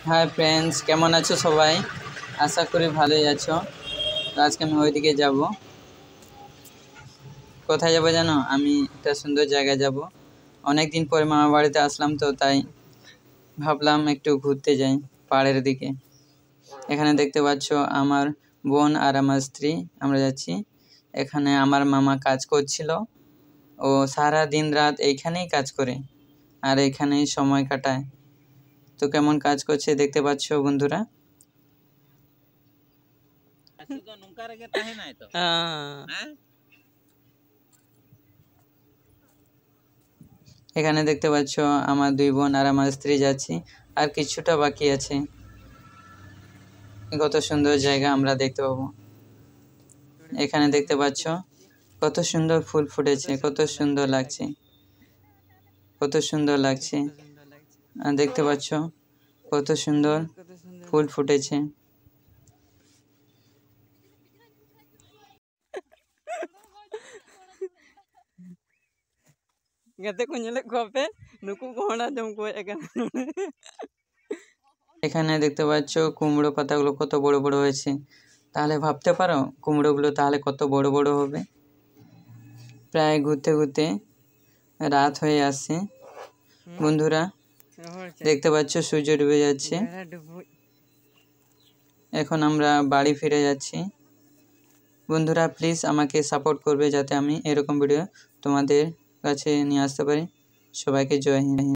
Hi friends, কেমন আছো সবাই? আশা করি ভালোই আছো। তো আজকে আমি ওইদিকে যাব। কোথায় যাব জানো? আমি একটা সুন্দর জায়গায় যাব। অনেক দিন পরে মামা বাড়িতে আসলাম, তো তাই ভাবলাম একটু ঘুরতে যাই পাহাড়ের দিকে। এখানে দেখতে পাচ্ছ আমার বোন আর আমার স্ত্রী, আমরা যাচ্ছি। এখানে আমার মামা কাজ করছিল। ও সারা দিন রাত এইখানেই কাজ করে আর এইখানেই সময় কাটায়। তো কেমন কাজ করছে দেখতে পাচ্ছ বন্ধুরা। এখানে দেখতে পাচ্ছ আমার দুই বোন আর আমার স্ত্রী যাচ্ছি, আর কিছুটা বাকি আছে। কত সুন্দর জায়গা আমরা দেখতে পাবো। এখানে দেখতে পাচ্ছ কত সুন্দর ফুল ফুটেছে, কত সুন্দর লাগছে, কত সুন্দর লাগছে। আর দেখতে পাচ্ছ কত সুন্দর ফুল ফুটেছে। এখানে দেখতে পাচ্ছ কুমড়ো পাতাগুলো কত বড় বড় হয়েছে। তাহলে ভাবতে পারো কুমড়োগুলো তাহলে কত বড় বড় হবে। প্রায় ঘুরতে ঘুরতে রাত হয়ে আসছে বন্ধুরা। দেখতে পাচ্ছ সূর্য ডুবে যাচ্ছে। এখন আমরা বাড়ি ফিরে যাচ্ছি। বন্ধুরা প্লিজ আমাকে সাপোর্ট করবে যাতে আমি এরকম ভিডিও তোমাদের কাছে নিয়ে আসতে পারি। সবাইকে জয় হিন্দ।